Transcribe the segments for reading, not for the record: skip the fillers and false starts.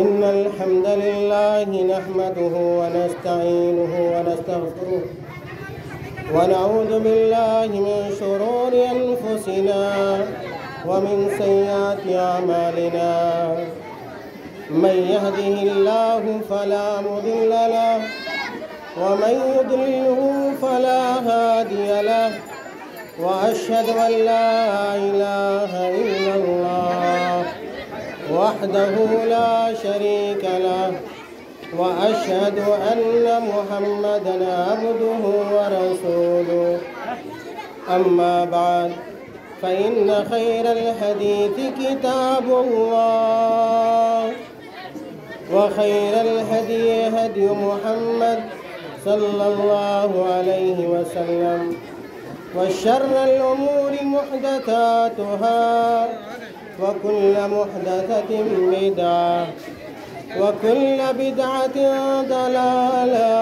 إن الحمد لله نحمده ونستعينه ونستغفره ونعوذ بالله من شرور أنفسنا ومن سيئات أعمالنا من يهده الله فلا مضل له ومن يضلله فلا هادي له وأشهد أن لا إله إلا الله وحده لا شريك له وأشهد أن محمدًا عبده ورسوله أما بعد فإن خير الحديث كتاب الله وخير الهدي هدي محمد صلى الله عليه وسلم وشر الأمور محدثاتها وكل محدثة بدعة وكل بدعة ضلالة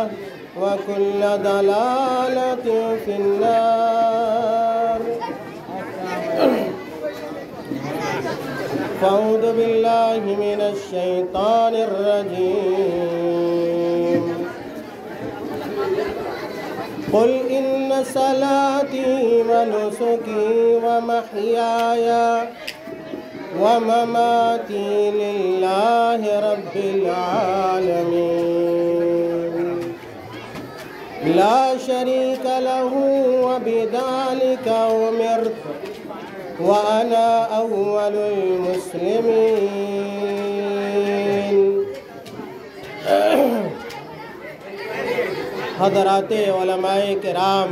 وكل ضلالة في النار. فأعوذ بالله من الشيطان الرجيم. قل إن صلاتي ونسكي ومحياي ومماتي لله رب العالمين لا شريك له وبذلك أمرت وأنا أول المسلمين. حضرات علماء کرام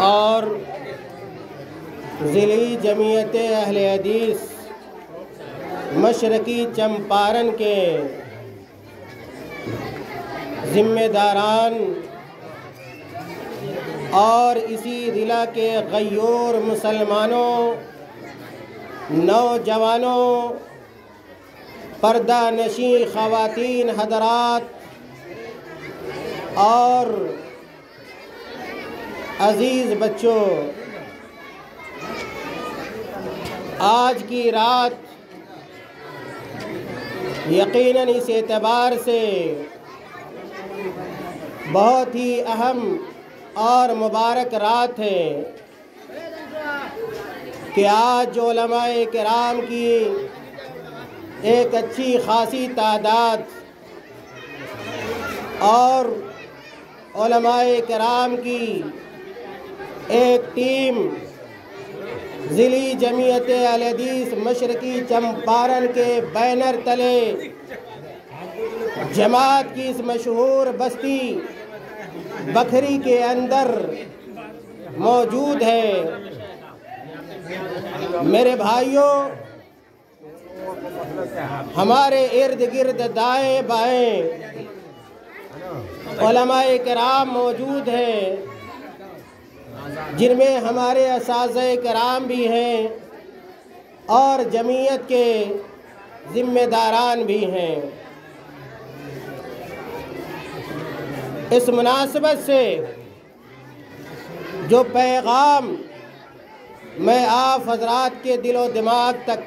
اور ضلعی جمعیت اہل حدیث مشرقی چمپارن کے ذمہ داران اور اسی ضلع کے غیور مسلمانوں، نوجوانوں، پردہ نشین خواتین حضرات اور عزیز بچوں، آج کی رات یقیناً اس اعتبار سے بہت ہی اہم اور مبارک رات ہے کہ آج علماء کرام کی ایک اچھی خاصی تعداد اور علماء کرام کی ایک ٹیم ضلعی جمعیت اہل حدیث مشرقی چمپارن کے بینر تلے جماعت کی اس مشہور بستی بکھری کے اندر موجود ہے. میرے بھائیوں، ہمارے ارد گرد دائیں بائیں علماء کرام موجود ہیں، جن میں ہمارے اساتذہ کرام بھی ہیں اور جمعیت کے ذمہ داران بھی ہیں. اس مناسبت سے جو پیغام میں آپ حضرات کے دل و دماغ تک،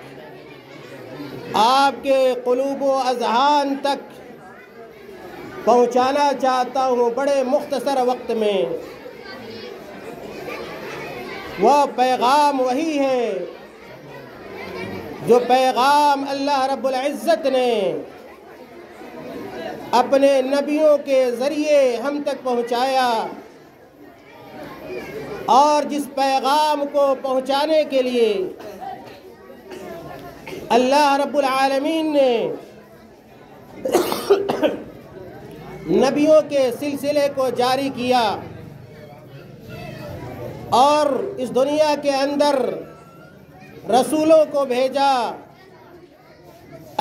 آپ کے قلوب و اذہان تک پہنچانا چاہتا ہوں بڑے مختصر وقت میں، وہ پیغام وہی ہے جو پیغام اللہ رب العزت نے اپنے نبیوں کے ذریعے ہم تک پہنچایا، اور جس پیغام کو پہنچانے کے لیے اللہ رب العالمین نے نبیوں کے سلسلے کو جاری کیا اور اس دنیا کے اندر رسولوں کو بھیجا.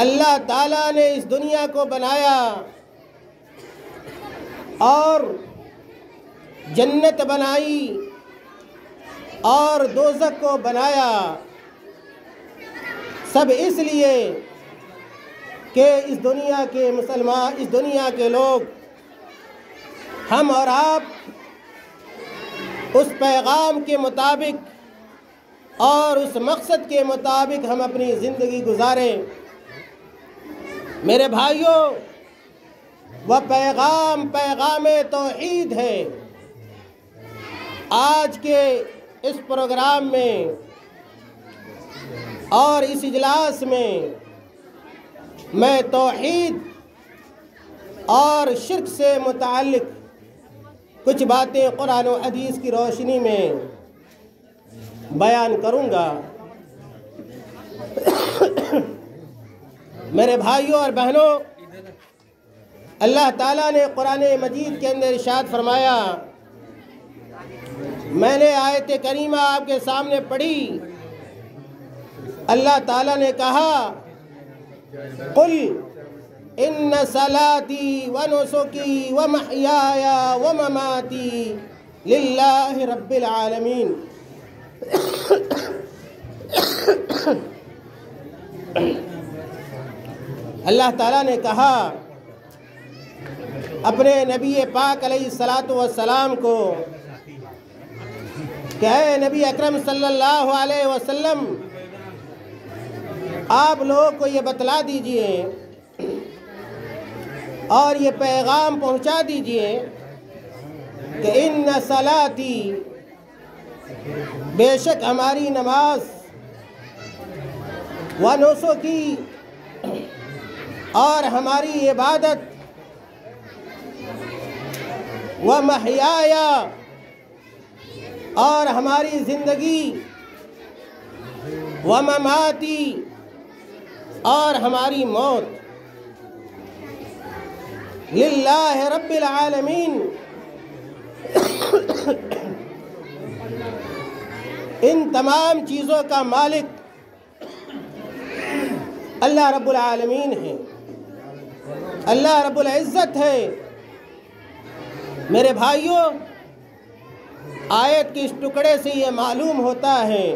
اللہ تعالیٰ نے اس دنیا کو بنایا اور جنت بنائی اور دوزخ کو بنایا، سب اس لیے کہ اس دنیا کے مسلمان، اس دنیا کے لوگ ہم اور آپ اس پیغام کے مطابق اور اس مقصد کے مطابق ہم اپنی زندگی گزاریں۔ میرے بھائیوں، وہ پیغام توحید ہے۔ آج کے اس پروگرام میں اور اس اجلاس میں میں توحید اور شرک سے متعلق کچھ باتیں قرآن و حدیث کی روشنی میں بیان کروں گا۔ میرے بھائیوں اور بہنوں، اللہ تعالیٰ نے قرآن مجید کے اندر ارشاد فرمایا، میں نے آیت کریمہ آپ کے سامنے پڑھی۔ اللہ تعالیٰ نے کہا، قل ان صلاتی ونسکی ومحیای ومماتی للہ رب العالمین۔ اللہ تعالیٰ نے کہا اپنے نبی پاک علیہ السلام کو کہ اے نبی اکرم صلی اللہ علیہ وسلم، آپ لوگوں کو یہ بتلا دیجئے اور یہ پیغام پہنچا دیجئے کہ ان صلاتی، بے شک ہماری نماز، ونسکی، اور ہماری عبادت، ومحیای، اور ہماری زندگی، ومماتی، اور ہماری موت، للہ رب العالمین، ان تمام چیزوں کا مالک اللہ رب العالمین ہے، اللہ رب العزت ہے۔ میرے بھائیوں، آیت کے اس ٹکڑے سے یہ معلوم ہوتا ہے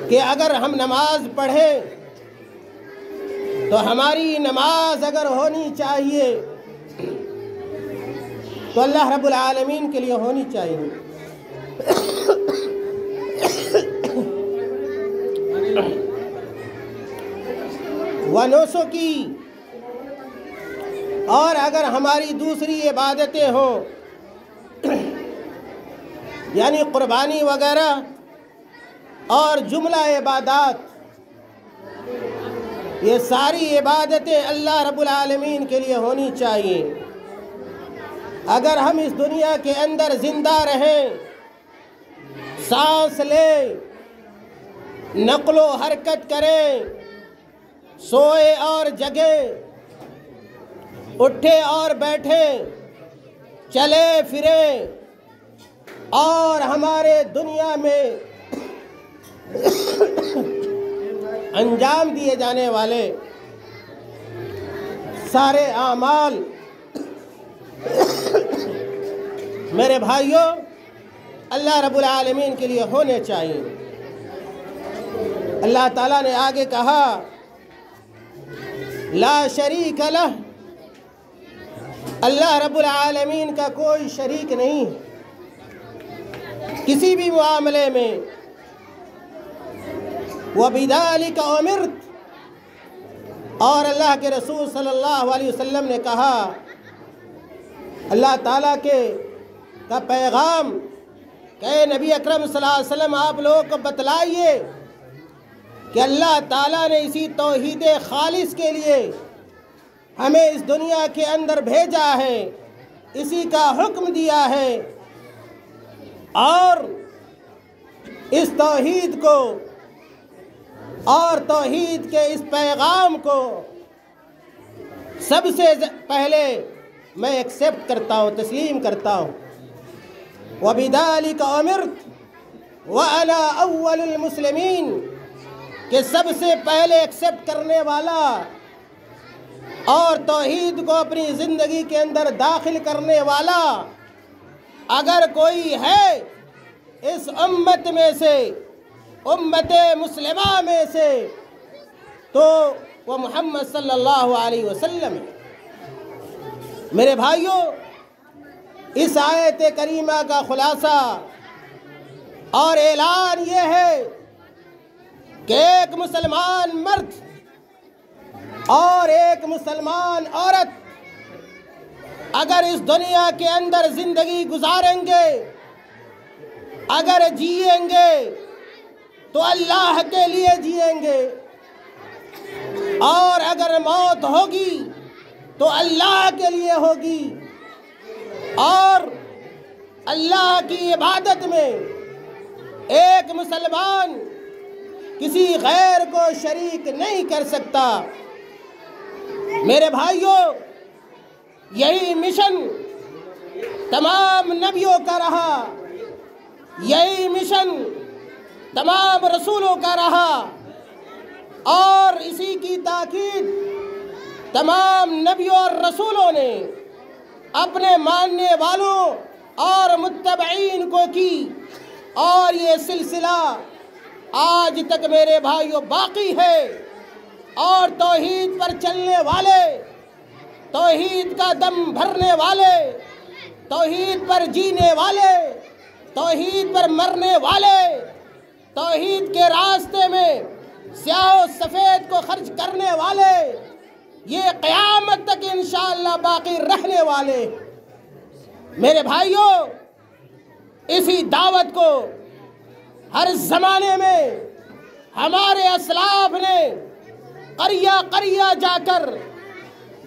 کہ اگر ہم نماز پڑھیں تو ہماری نماز اگر ہونی چاہیے تو اللہ رب العالمین کے لیے ہونی چاہیے۔ ونسکی، اور اگر ہماری دوسری عبادتیں ہوں، یعنی قربانی وغیرہ اور جملہ عبادات، یہ ساری عبادتیں اللہ رب العالمین کے لیے ہونی چاہیے۔ اگر ہم اس دنیا کے اندر زندہ رہیں، سانس لیں، نقل و حرکت کریں، سوئے اور جگیں، اٹھے اور بیٹھیں، چلے پھریں، اور ہمارے دنیا میں انجام دیے جانے والے سارے اعمال، میرے بھائیوں، اللہ رب العالمین کے لیے ہونے چاہیے۔ اللہ تعالیٰ نے آگے کہا، لا شریک لہ، اللہ رب العالمین کا کوئی شریک نہیں کسی بھی معاملے میں۔ وَبِذَلِكَ أُمِرْتُ، اور اللہ کے رسول صلی اللہ علیہ وسلم نے کہا، اللہ تعالیٰ کا پیغام کہ اے نبی اکرم صلی اللہ علیہ وسلم، آپ لوگوں کو بتلائیے کہ اللہ تعالیٰ نے اسی توحید خالص کے لیے ہمیں اس دنیا کے اندر بھیجا ہے، اسی کا حکم دیا ہے، اور اس توحید کو اور توحید کے اس پیغام کو سب سے پہلے میں ایکسیپٹ کرتا ہوں، تسلیم کرتا ہوں۔ وَبِذَلِكَ أُمِرْتُ وَأَنَا أَوَّلُ الْمُسْلِمِينَ، کہ سب سے پہلے ایکسیپٹ کرنے والا اور توحید کو اپنی زندگی کے اندر داخل کرنے والا اگر کوئی ہے اس امت میں سے، امت مسلمہ میں سے، تو وہ محمد صلی اللہ علیہ وسلم ہے۔ میرے بھائیوں، اس آیت کریمہ کا خلاصہ اور اعلان یہ ہے کہ ایک مسلمان مرد اور ایک مسلمان عورت اگر اس دنیا کے اندر زندگی گزاریں گے، اگر جئیں گے تو اللہ کے لیے جئیں گے، اور اگر موت ہوگی تو اللہ کے لیے ہوگی، اور اللہ کی عبادت میں ایک مسلمان کسی غیر کو شریک نہیں کر سکتا۔ میرے بھائیوں، یہی مشن تمام نبیوں کا رہا، یہی مشن تمام رسولوں کا رہا، اور اسی کی تاکید تمام نبیوں اور رسولوں نے اپنے ماننے والوں اور متبعین کو کی، اور یہ سلسلہ آج تک میرے بھائیوں باقی ہے۔ اور توحید پر چلنے والے، توحید کا دم بھرنے والے، توحید پر جینے والے، توحید پر مرنے والے، توحید کے راستے میں سیاہ و سفید کو خرچ کرنے والے، یہ قیامت تک انشاءاللہ باقی رہنے والے۔ میرے بھائیوں، اسی دعوت کو ہر زمانے میں ہمارے اسلاف نے قریہ قریہ جا کر،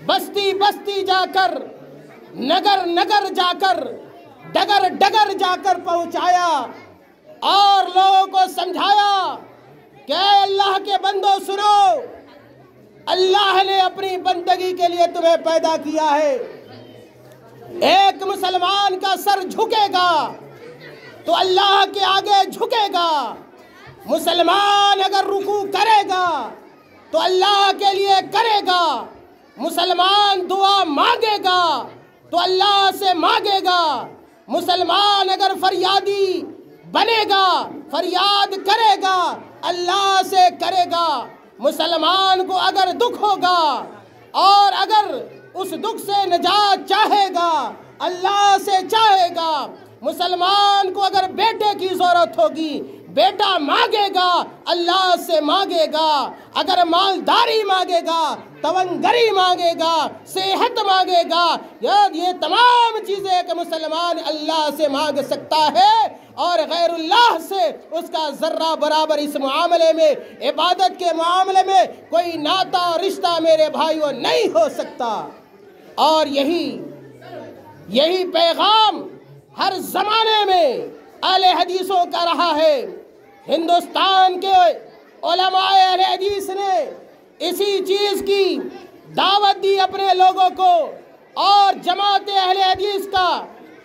بستی بستی جا کر، نگر نگر جا کر، ڈگر ڈگر جا کر پہنچایا، اور لوگوں کو سمجھایا کہ اے اللہ کے بندو سنو، اللہ نے اپنی بندگی کے لیے تمہیں پیدا کیا ہے۔ ایک مسلمان کا سر جھکے گا تو اللہ کے آگے جھکے گا، مسلمان اگر رکوع کرے گا تو اللہ کے لیے کرے گا، مسلمان دعا مانگے گا تو اللہ سے مانگے گا، مسلمان اگر فریادی بنے گا، فریاد کرے گا، اللہ سے کرے گا، مسلمان کو اگر دکھ ہوگا اور اگر اس دکھ سے نجات چاہے گا، اللہ سے چاہے گا، مسلمان کو اگر بیٹے کی ضرورت ہوگی، بیٹا مانگے گا، اللہ سے مانگے گا، اگر مالداری مانگے گا، تونگری مانگے گا، صحت مانگے گا، یہ تمام چیزیں کہ مسلمان اللہ سے مانگ سکتا ہے، اور غیر اللہ سے اس کا ذرہ برابر اس معاملے میں، عبادت کے معاملے میں کوئی ناتا اور رشتہ میرے بھائیوں نہیں ہو سکتا۔ اور یہی پیغام ہر زمانے میں اہل حدیثوں کا رہا ہے۔ ہندوستان کے علماء اہل حدیث نے اسی چیز کی دعوت دی اپنے لوگوں کو، اور جماعت اہل حدیث کا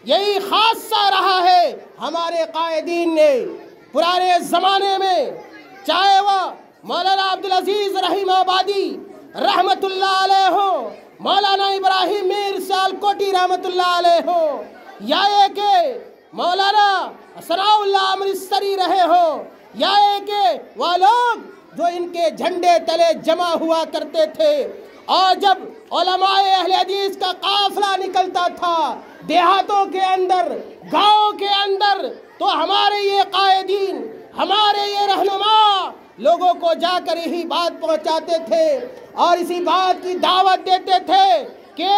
یہی خاصہ رہا ہے۔ ہمارے قائدین نے پرانے زمانے میں، چاہے وہ مولانا عبدالعزیز رحیم آبادی رحمت اللہ علیہ ہوں، مولانا ابراہیم میر سیالکوٹی رحمت اللہ علیہ ہوں، یا یہ کہ مولانا ثناء اللہ امرتسری رہے ہوں، یا یہ کہ وہ لوگ جو ان کے جھنڈے تلے جمع ہوا کرتے تھے، اور جب علماء اہل حدیث کا قافلہ نکلتا تھا دیہاتوں کے اندر، گاؤں کے اندر، تو ہمارے یہ قائدین، ہمارے یہ رہنما لوگوں کو جا کر یہی بات پہنچاتے تھے اور اسی بات کی دعوت دیتے تھے کہ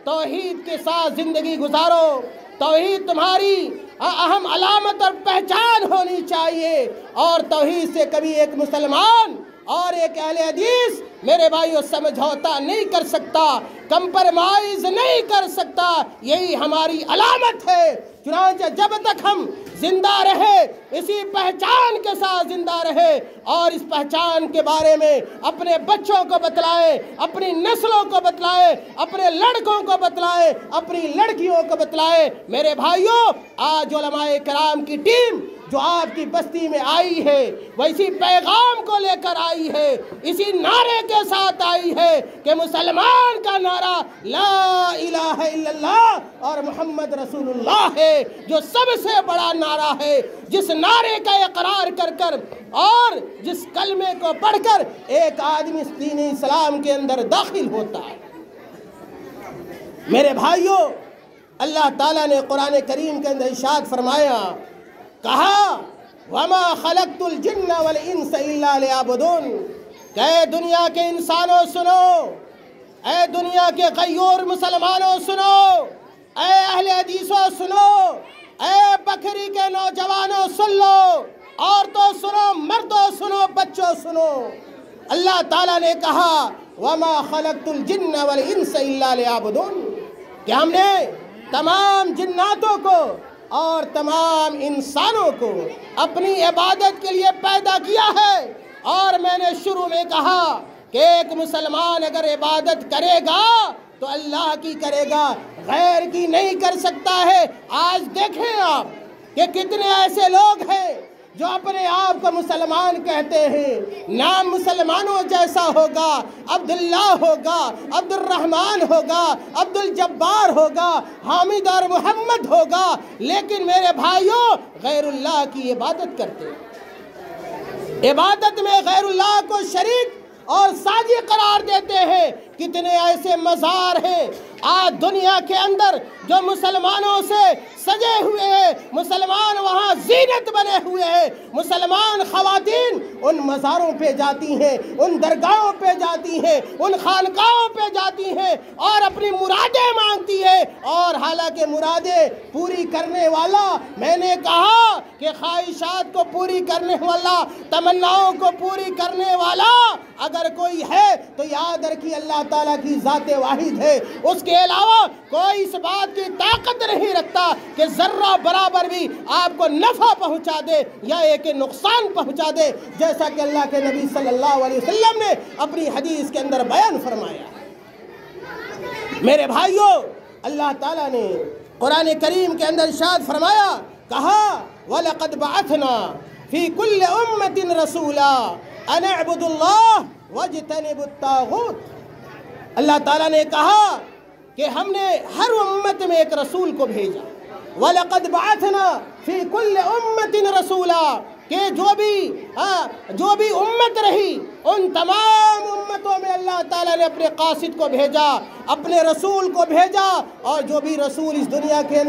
توحید کے ساتھ زندگی گزارو، توحید تمہاری اہم علامت اور پہچان ہونی چاہیے، اور توحید سے کبھی ایک مسلمان اور ایک اہل حدیث میرے بھائیوں سمجھوتا نہیں کر سکتا، کمپرمائز نہیں کر سکتا، یہی ہماری علامت ہے۔ چنانچہ جب تک ہم زندہ رہے، اسی پہچان کے ساتھ زندہ رہے، اور اس پہچان کے بارے میں اپنے بچوں کو بتلائے، اپنی نسلوں کو بتلائے، اپنے لڑکوں کو بتلائے، اپنی لڑکیوں کو بتلائے۔ میرے بھائیوں، آج علماء کرام کی ٹیم جو آپ کی بستی میں آئی ہے، وہ اسی پیغام کو لے کر آئی ہے، اسی نعرے کے ساتھ آئی ہے کہ مسلمان کا نعرہ لا الہ الا اللہ اور محمد رسول اللہ ہے، جو سب سے بڑا نعرہ ہے، جس نعرے کا اقرار کر کر اور جس کلمے کو پڑھ کر ایک آدمی دین اسلام کے اندر داخل ہوتا ہے۔ میرے بھائیوں، اللہ تعالیٰ نے قرآن کریم کے اندر ارشاد فرمایا، کہا وَمَا خَلَقْتُ الْجِنَّ وَالْإِنسَ إِلَّا لِيَعْبُدُونِ کہ اے دنیا کے انسانوں سنو، اے دنیا کے غیور مسلمانوں سنو، اے اہل حدیثوں سنو، اے بکری کے نوجوانوں سن لو، عورتوں سنو، مردوں سنو، بچوں سنو۔ اللہ تعالیٰ نے کہا وَمَا خَلَقْتُ الْجِنَّ وَالْإِنسَ إِلَّا لِيَعْبُدُونِ کہ ہم نے تمام جناتوں کو اور تمام انسانوں کو اپنی عبادت کے لیے پیدا کیا ہے۔ اور میں نے شروع میں کہا کہ ایک مسلمان اگر عبادت کرے گا تو اللہ کی کرے گا، غیر کی نہیں کر سکتا ہے۔ آج دیکھیں آپ کہ کتنے ایسے لوگ ہیں جو اپنے آپ کو مسلمان کہتے ہیں، نام مسلمانوں جیسا ہوگا، عبداللہ ہوگا، عبد الرحمن ہوگا، عبد الجبار ہوگا، حامد اور محمد ہوگا، لیکن میرے بھائیوں غیر اللہ کی عبادت کرتے ہیں، عبادت میں غیر اللہ کو شریک اور ساجی قرار دیتے ہیں۔ کتنے ایسے مزار ہیں آج دنیا کے اندر جو مسلمانوں سے سجے ہوئے ہیں، مسلمان وہاں زینت بنے ہوئے ہیں، مسلمان خواتین ان مزاروں پہ جاتی ہیں، ان درگاہوں پہ جاتی ہیں، ان خانقاہوں پہ جاتی ہیں اور اپنی مرادیں مانگتی ہیں، اور حالانکہ مرادیں پوری کرنے والا، میں نے کہا کہ خواہشات کو پوری کرنے والا، تمناؤں کو پوری کرنے والا اگر کوئی ہے تو یاد رکھیے اللہ تعالیٰ کی ذات واحد ہے، اس کے علاوہ کوئی اس بات کی طاقت نہیں رکھتا کہ ذرہ برابر بھی آپ کو نفع پہنچا دے یا ایک نقصان پہنچا دے، جیسا کہ اللہ کے نبی صلی اللہ علیہ وسلم نے اپنی حدیث کے اندر بیان فرمایا۔ میرے بھائیوں، اللہ تعالیٰ نے قرآن کریم کے اندر ارشاد فرمایا، کہا وَلَقَدْ بَعَثْنَا فِي كُلِّ أُمَّةٍ رَسُولًا أَنِ اعْبُدُوا اللَّهَ وَاجْتَنِبُوا الطَّاغُوتَ۔ اللہ تعالیٰ نے کہا کہ ہم نے ہر امت میں ایک رسول کو بھیجا، وَلَقَدْ بَعَثْنَا فِي كُلِّ أُمَّةٍ رَسُولًا کہ جو بھی امت رہی ان تمام امتوں میں اللہ تعالیٰ نے اپنے قاصد کو بھیجا، اپنے رسول کو بھیجا، اور جو بھی رسول اس دنیا کے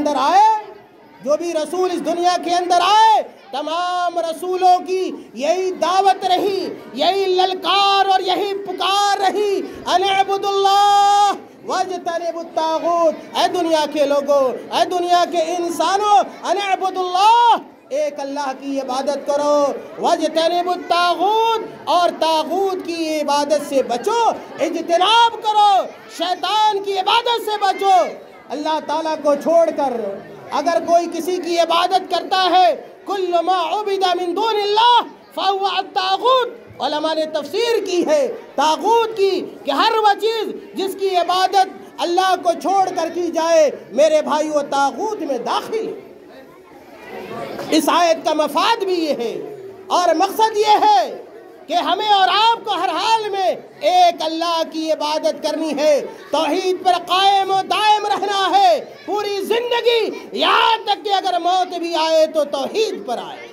اندر آئے تمام رسولوں کی یہی دعوت رہی، یہی للکار اور یہی پکار رہی، ان اعبدوا اللہ واجتنبوا الطاغوت، اے دنیا کے لوگوں، اے دنیا کے انسانوں، ان اعبدوا اللہ، ایک اللہ کی عبادت کرو، واجتنبوا الطاغوت، اور طاغوت کی عبادت سے بچو، اجتناب کرو، شیطان کی عبادت سے بچو۔ اللہ تعالیٰ کو چھوڑ کر اگر کوئی کسی کی عبادت کرتا ہے، کل ما عبد من دون اللہ فهو الطاغوت، علماء نے تفسیر کی ہے طاغوت کی کہ ہر وہ چیز جس کی عبادت اللہ کو چھوڑ کر کی جائے، میرے بھائیو طاغوت میں داخل ہے۔ اس آیت کا مفاد بھی یہ ہے اور مقصد یہ ہے کہ ہمیں اور آپ کو ہر حال میں ایک اللہ کی عبادت کرنی ہے، توحید پر قائم و دائم رہنا ہے پوری زندگی، یہاں تک کہ اگر موت بھی آئے تو توحید پر آئے۔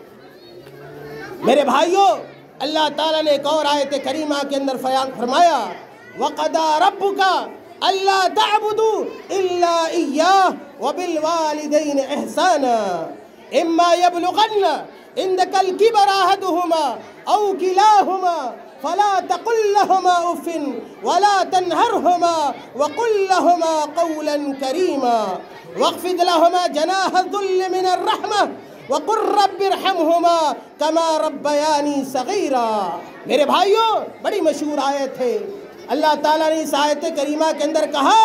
میرے بھائیوں، اللہ تعالیٰ نے ایک اور آیت کریمہ کے اندر فرمایا، وَقَضَىٰ رَبُّكَ أَلَّا تَعْبُدُوا إِلَّا إِيَّاهُ وَبِالْوَالِدَيْنِ إِحْسَانًا إِمَّا يَبْلُغَنَّ عندك الكبر أحدهما أو كلاهما فلا تقل لهما أف ولا تنهرهما وقل لهما قولا كريما واخفض لهما جناح الذل من الرحمة وقل رب ارحمهما كما ربياني صغيرا۔ میرے بھائیوں، بڑی مشہور آیت ہے، اللہ تعالیٰ نے اس آیت کریمہ کے اندر کہا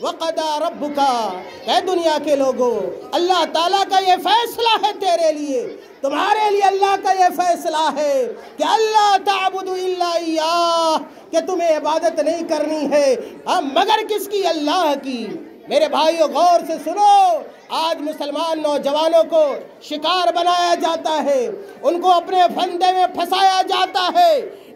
وَقَضَىٰ رَبُّكَ، اے دنیا کے لوگوں، اللہ تعالیٰ کا یہ فیصلہ ہے تیرے لیے، تمہارے لیے اللہ کا یہ فیصلہ ہے کہ اللہ تعبدوا الا ایاہ، کہ تمہیں عبادت نہیں کرنی ہے مگر کس کی؟ اللہ کی۔ میرے بھائیو غور سے سنو، آج مسلمان نوجوانوں کو شکار بنایا جاتا ہے، ان کو اپنے پھندے میں پھنسایا جاتا ہے،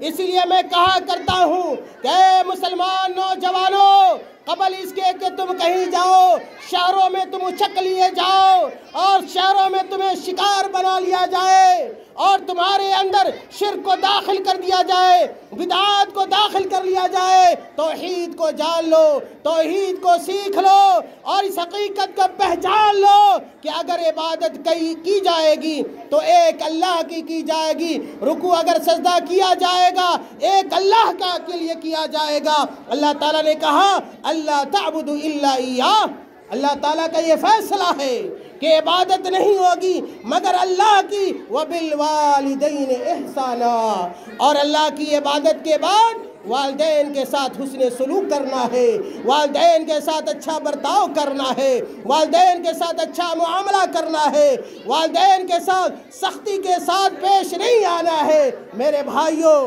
اسی لیے میں کہا کرتا ہوں کہ اے مسلمان نوجوانوں، قبل اس کے کہ تم کہیں جاؤ شہروں میں تم اچک لیے جاؤ اور شہروں میں تمہیں شکار بنا لیا جائے اور تمہارے اندر شرک کو داخل کر دیا جائے، بدعات کو داخل کر لیا جائے، توحید کو جان لو، توحید کو سیکھ لو اور اس حقیقت کو پہچان لو کہ اگر عبادت کی جائے گی تو ایک اللہ کی جائے گی، رکوع اگر سجدہ کیا جائے گا ایک اللہ کے لیے کیا جائے گا۔ اللہ تعالیٰ نے کہا اللہ تعبدوا الا ایاہ، اللہ تعالیٰ کا یہ فیصلہ ہے کہ عبادت نہیں ہوگی مگر اللہ کی، وبالوالدین احسانا، اور اللہ کی عبادت کے بعد والدین کے ساتھ حسن سلوک کرنا ہے، والدین کے ساتھ اچھا برتاؤ کرنا ہے، والدین کے ساتھ اچھا معاملہ کرنا ہے، والدین کے ساتھ سختی کے ساتھ پیش نہیں آنا ہے۔ میرے بھائیوں،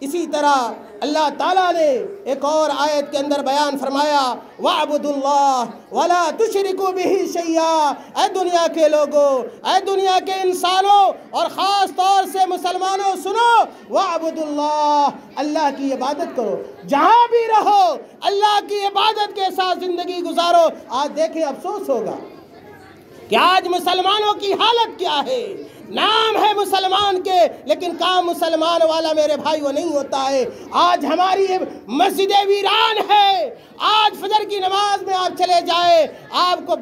اسی طرح اللہ تعالیٰ نے ایک اور آیت کے اندر بیان فرمایا وَاعْبُدُوا اللَّهَ وَلَا تُشْرِكُوا بِهِ شَيْئًا، اے دنیا کے لوگوں، اے دنیا کے انسانوں اور خاص طور سے مسلمانوں سنو، وَاعْبُدُوا اللَّهَ، اللہ کی عبادت کرو، جہاں بھی رہو اللہ کی عبادت کے ساتھ زندگی گزارو۔ آج دیکھیں افسوس ہوگا کہ آج مسلمانوں کی حالت کیا ہے، نام ہے مسلمان کے لیکن کام مسلمان والا میرے بھائی وہ نہیں ہوتا ہے۔ آج ہماری مسجدیں ویران ہے، آج فجر کی نماز میں آپ چلے جائیں آپ کو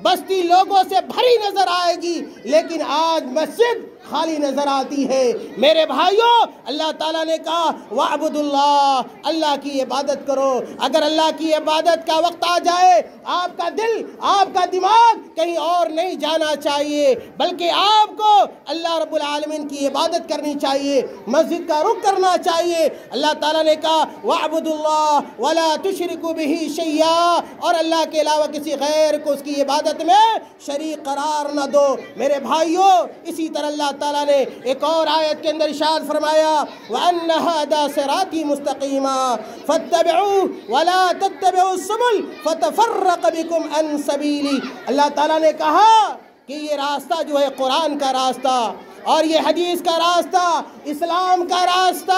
بستی لوگوں سے بھری نظر آئے گی، لیکن آج مسجد خالی نظر آتی ہے۔ میرے بھائیوں، اللہ تعالیٰ نے کہا وَاعْبُدُوا اللَّهَ، اللہ کی عبادت کرو۔ اگر اللہ کی عبادت کا وقت آ جائے آپ کا دل، آپ کا دماغ کہیں اور نہیں جانا چاہیے بلکہ آپ کو اللہ رب العالمین کی عبادت کرنی چاہیے، مسجد کا رخ کرنا چاہیے۔ اللہ تعالیٰ نے کہا وَاعْبُدُوا اللَّهَ وَلَا تُشْرِكُوا بِهِ شَيْئًا، اور اللہ کے علاوہ کسی غیر کو اس کی عبادت میں شریک قرار نہ دو۔ میرے بھائیوں، اسی طرح اللہ تعالیٰ نے ایک اور آیت کے اندر ارشاد فرمایا وَأَنَّ هَذَا صِرَاطِي مُسْتَقِيمًا فَاتَّبِعُوهُ وَلَا تَتَّبِعُوا السُّبُلَ فَتَفَرَّقَ بِكُمْ عَنْ سَبِيلِهِ۔ اللہ تعالیٰ نے کہا کہ یہ راستہ جو ہے قرآن کا راستہ اور یہ حدیث کا راستہ، اسلام کا راستہ،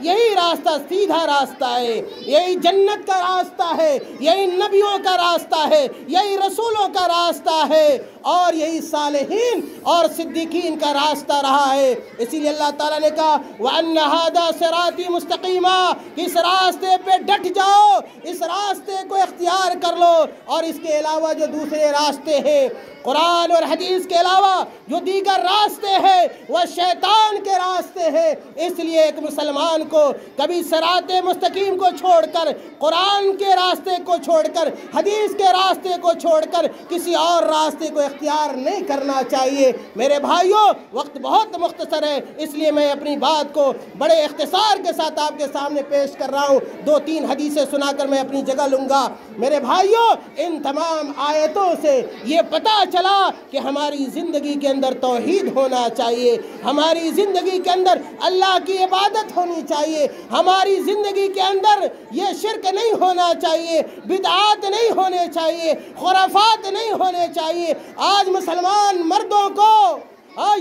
یہی راستہ سیدھا راستہ ہے، یہی جنت کا راستہ ہے، یہی نبیوں کا راستہ ہے، یہی رسولوں کا راستہ ہے اور یہی صالحین اور صدیقین کا راستہ رہا ہے۔ اسی لیے اللہ تعالیٰ نے کہا وَأَنَّ هَذَا صِرَاطِي مُسْتَقِيمًا، اس راستے پہ ڈٹ جاؤ، اس راستے کو اختیار کر لو، اور اس کے علاوہ جو دوسرے راستے ہیں قرآن اور حدیث کے علاوہ جو دیگر راستے ہیں وہ شیطان کے راستے ہیں۔ اس لیے ایک مسلمان کو کبھی صراط مستقیم کو چھوڑ کر، قرآن کے راستے کو چھوڑ کر، حدیث کے راستے کو چھوڑ کر کسی اور راستے کو اختیار نہیں کرنا چاہیے۔ میرے بھائیوں، وقت بہت مختصر ہے، اس لیے میں اپنی بات کو بڑے اختصار کے ساتھ آپ کے سامنے پیش کر رہا ہوں۔ 2-3 حدیثیں سنا کر میں اپنی جگہ لوں گا۔ میرے بھائیوں، ان تمام آیتوں سے یہ پتہ چلا کہ ہماری زندگی کے اندر توحید ہونا چاہیے، ہماری زندگی کے اندر اللہ کی عبادت ہونی چاہیے، ہماری زندگی کے اندر یہ شرک نہیں ہونا چاہیے، بدعات نہیں ہونے چاہیے، خرافات نہیں ہونے چاہیے۔ آج مسلمان مردوں کو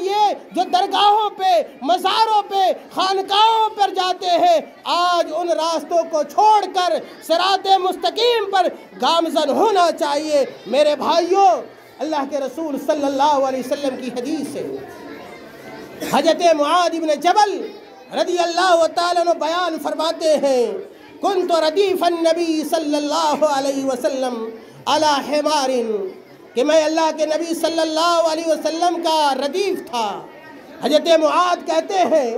یہ جو درگاہوں پہ، مزاروں پہ، خانقاہوں پر جاتے ہیں، آج ان راستوں کو چھوڑ کر صراط مستقیم پر گامزن ہونا چاہیے۔ میرے بھائیوں، اللہ کے رسول صلی اللہ علیہ وسلم کی حدیث ہے، حضرت معاذ بن جبل رضی اللہ تعالیٰ عنہ بیان فرماتے ہیں کنت ردیف النبی صلی اللہ علیہ وسلم علی حمار، کہ میں اللہ کے نبی صلی اللہ علیہ وسلم کا ردیف تھا۔ حضرت معاذ کہتے ہیں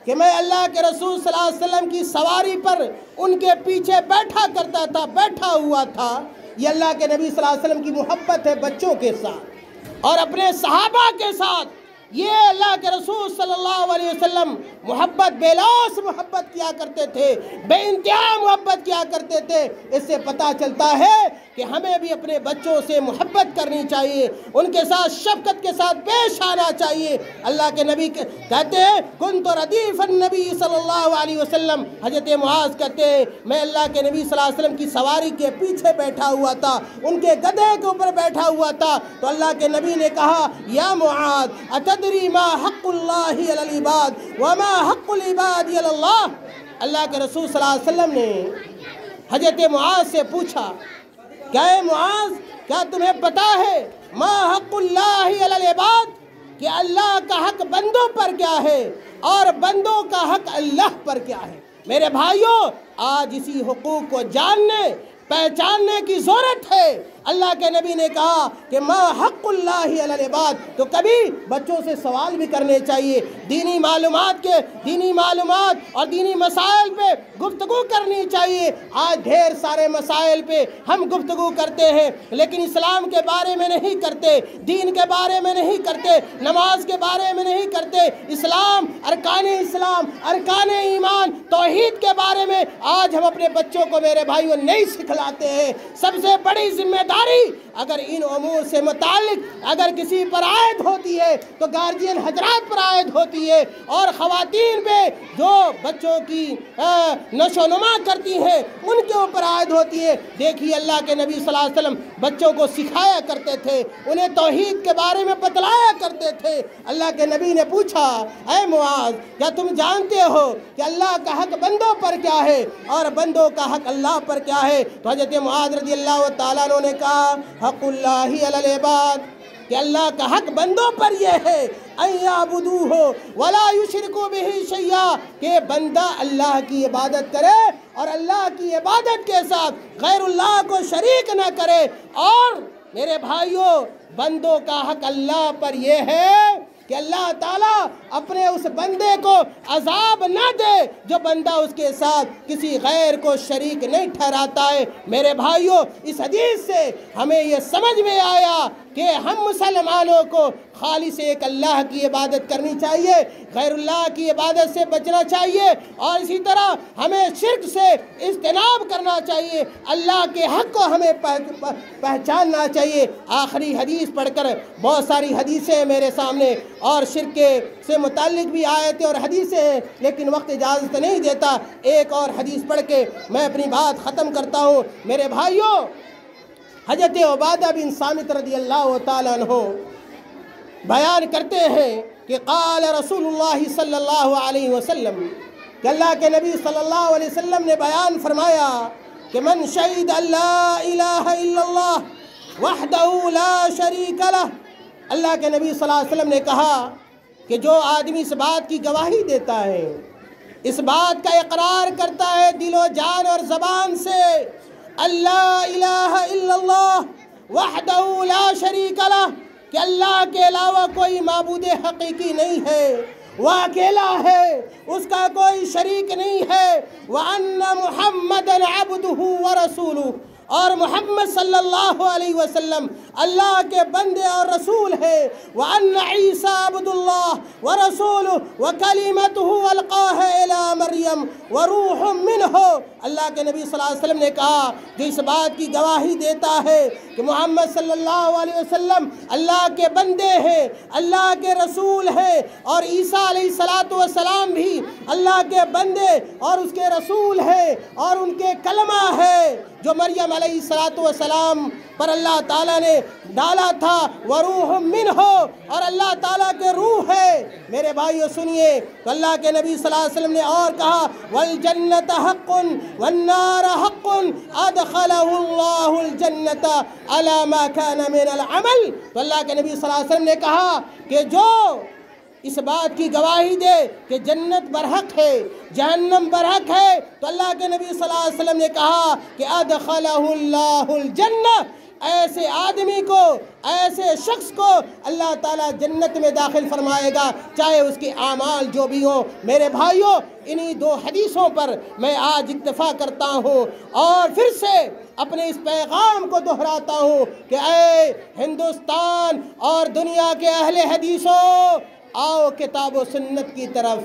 کہ میں اللہ کے رسول صلی اللہ علیہ وسلم کی سواری پر ان کے پیچھے بیٹھا کرتا تھا، بیٹھا ہوا تھا۔ یہ اللہ کے نبی صلی اللہ علیہ وسلم کی محبت ہے بچوں کے ساتھ اور اپنے صحابہ کے ساتھ۔ یہ اللہ کے رسول صلی اللہ علیہ وسلم محبت، بے لوث محبت کیا کرتے تھے، بے انتہا محبت کیا کرتے تھے۔ اس سے پتہ چلتا ہے کہ ہمیں بھی اپنے بچوں سے محبت کرنی چاہیے، ان کے ساتھ شفقت کے ساتھ پیش آنا چاہیے۔ اللہ کے نبی کہتے ہیں کنت ردیف النبی صلی اللہ علیہ وسلم، حضرت معاذ کہتے ہیں میں اللہ کے نبی صلی اللہ علیہ وسلم کی سواری کے پیچھے بیٹھا ہوا تھا، ان کے گدھے کے اوپر بیٹھا ہوا تھا۔ تو اللہ کے نبی نے کہا یا معاذ اتدری ما حق اللہ علی العباد وما حق العباد علی اللہ۔ اللہ کے رسول صلی اللہ علیہ وسلم نے حضرت معاذ سے پوچھا کیا اے معاذ کیا تمہیں پتا ہے ما حق اللہ علی العباد کہ اللہ کا حق بندوں پر کیا ہے اور بندوں کا حق اللہ پر کیا ہے؟ میرے بھائیوں آج اسی حقوق کو جاننے پہچاننے کی ضرورت ہے۔ اللہ کے نبی نے کہا کہ ما حق اللہ علی العباد، تو کبھی بچوں سے سوال بھی کرنے چاہیے، دینی معلومات اور دینی مسائل پہ گفتگو کرنی چاہیے۔ آج ڈھیر سارے مسائل پہ ہم گفتگو کرتے ہیں لیکن اسلام کے بارے میں نہیں کرتے، دین کے بارے میں نہیں کرتے، نماز کے بارے میں نہیں کرتے، اسلام، ارکان ایمان، توحید کے بارے میں آج ہم اپنے بچوں کو میرے بھائیوں نہیں سکھلاتے ہیں۔ سب سے بڑی ذمہ داری اگر ان امور سے متعلق اگر کسی پر عائد ہوتی ہے تو گارجین حضرات پر عائد ہوتی ہے، اور خواتین پہ جو بچوں کی نشو و نما کرتی ہیں ان کے اوپر عائد ہوتی ہے۔ دیکھیے اللہ کے نبی صلی اللہ علیہ وسلم بچوں کو سکھایا کرتے تھے، انہیں توحید کے بارے میں بتلایا کرتے تھے۔ اللہ کے نبی نے پوچھا اے معاذ کیا تم جانتے ہو کہ اللہ کا حق بندوں پر کیا ہے اور بندوں کا حق اللہ پر کیا ہے؟ تو حضرت معاذ رضی اللہ تعالیٰ عنہ نے کہا حق اللہ علی العباد، کہ اللہ کا حق بندوں پر یہ ہے ان یعبدوہ ولا یشرکوا بہ شیئا، کہ بندہ اللہ کی عبادت کرے اور اللہ کی عبادت کے ساتھ غیر اللہ کو شریک نہ کرے۔ اور میرے بھائیوں بندوں کا حق اللہ پر یہ ہے کہ اللہ تعالیٰ اپنے اس بندے کو عذاب نہ دے جو بندہ اس کے ساتھ کسی غیر کو شریک نہیں ٹھہراتا ہے۔ میرے بھائیوں اس حدیث سے ہمیں یہ سمجھ میں آیا کہ ہم مسلمانوں کو خالص ایک اللہ کی عبادت کرنی چاہیے، غیر اللہ کی عبادت سے بچنا چاہیے، اور اسی طرح ہمیں شرک سے اجتناب کرنا چاہیے، اللہ کے حق کو ہمیں پہچاننا چاہیے۔ آخری حدیث پڑھ کر، بہت ساری حدیثیں میرے سامنے اور شرک سے متعلق بھی آیتیں اور حدیثیں ہیں لیکن وقت اجازت نہیں دیتا، ایک اور حدیث پڑھ کے میں اپنی بات ختم کرتا ہوں۔ میرے بھائیوں حضرت عبادہ بن صامت رضی اللہ تعالیٰ عنہ بیان کرتے ہیں کہ قال رسول اللہ صلی اللہ علیہ وسلم، کہ اللہ کے نبی صلی اللہ علیہ وسلم نے بیان فرمایا کہ من شہد لا الہ الا اللہ وحدہ لا شریک لہ، اللہ کے نبی صلی اللہ علیہ وسلم نے کہا کہ جو آدمی اس بات کی گواہی دیتا ہے، اس بات کا اقرار کرتا ہے دل و جان اور زبان سے، اللہ الہ الا اللہ وحدہ لا شریک لہ، کہ اللہ کے علاوہ کوئی معبود حقیقی نہیں ہے، وہ اکیلا ہے، اس کا کوئی شریک نہیں ہے، وَأَنَّ مُحَمَّدًا عَبْدُهُ وَرَسُولُهُ، اور محمد صلی اللہ علیہ وسلم اللہ کے بندے اور رسول ہے، وَأَنَّ عِيسَىٰ عَبْدُ اللَّهِ وَرَسُولُهُ وَكَلِمَتُهُ أَلْقَاهَا إِلَىٰ مَرْيَمَ وَرُوحٌ مِّنْهُ۔ اللہ کے نبی صلی اللہ علیہ وسلم نے کہا کہ اس بات کی گواہی دیتا ہے کہ محمد صلی اللہ علیہ وسلم اللہ کے بندے ہیں، اللہ کے رسول ہیں، اور عیسیٰ علیہ السلام بھی اللہ کے بندے اور اس کے رسول ہیں اور ان کے کلمہ ہے جو مریم علیہ السلام پر اللہ تعالیٰ نے ڈالا تھا، وروح منہ، اور اللہ تعالیٰ کے روح ہے۔ میرے بھائیو سنیے تو اللہ کے نبی صلی اللہ علیہ وسلم نے اور کہا والجنت حق والنار حق ادخلہ اللہ الجنت علی ما کان من العمل۔ تو اللہ کے نبی صلی اللہ علیہ وسلم نے کہا کہ جو اس بات کی گواہی دے کہ جنت برحق ہے، جہنم برحق ہے، تو اللہ کے نبی صلی اللہ علیہ وسلم نے کہا کہ ادخلہ اللہ الجنہ، ایسے آدمی کو، ایسے شخص کو اللہ تعالیٰ جنت میں داخل فرمائے گا چاہے اس کے اعمال جو بھی ہوں۔ میرے بھائیوں انہی دو حدیثوں پر میں آج اکتفا کرتا ہوں اور پھر سے اپنے اس پیغام کو دہراتا ہوں کہ اے ہندوستان اور دنیا کے اہل حدیثوں، آؤ کتاب و سنت کی طرف،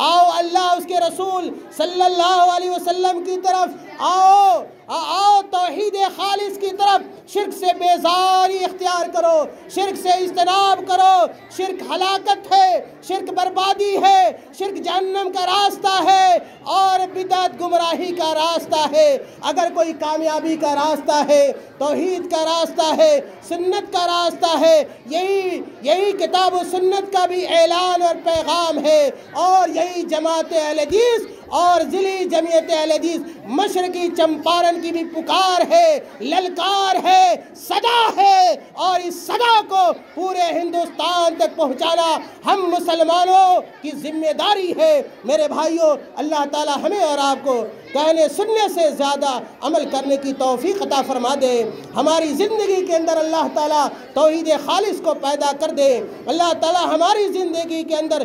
آؤ اللہ اس کے رسول صلی اللہ علیہ وسلم کی طرف، آؤ توحید خالص کی طرف، شرک سے بیزاری اختیار کرو، شرک سے اجتناب کرو۔ شرک ہلاکت ہے، شرک بربادی ہے، شرک جہنم کا راستہ ہے اور بدعت گمراہی کا راستہ ہے۔ اگر کوئی کامیابی کا راستہ ہے، توحید کا راستہ ہے، سنت کا راستہ ہے، یہی کتاب و سنت کا بھی اعلان اور پیغام ہے، اور یہی جماعت اہل حدیث اور ضلعی جمعیت اہل حدیث مشرقی چمپارن کی بھی پکار ہے، للکار ہے، صدا ہے، اور اس صدا کو پورے ہندوستان تک پہنچانا ہم مسلمانوں کی ذمہ داری ہے۔ میرے بھائیوں، اللہ تعالی ہمیں اور آپ کو کہنے سننے سے زیادہ عمل کرنے کی توفیق عطا فرما دے۔ ہماری زندگی کے اندر اللہ تعالیٰ توحید خالص کو پیدا کر دے۔ اللہ تعالیٰ ہماری زندگی کے اندر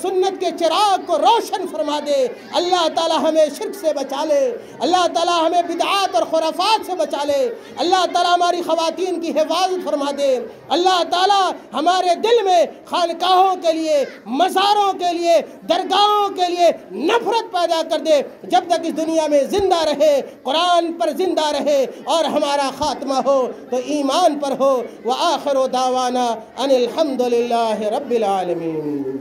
سنت کے چراغ کو روشن فرما دے۔ اللہ تعالیٰ ہمیں شرک سے بچا لے۔ اللہ تعالیٰ ہمیں بدعات اور خرافات سے بچا لے۔ اللہ تعالیٰ ہماری خواتین کی حفاظت فرما دے۔ اللہ تعالیٰ ہمارے دل میں خانقاہوں کے لیے، مزاروں کے لیے، درگاہوں کے لیے نفرت پیدا کر دے۔ جب تک اس دنیا میں زندہ رہے، قرآن پر زندہ رہے اور ہمارا خاتمہ ہو تو ایمان پر ہو۔ وآخر دعوانا ان الحمد للہ رب العالمین۔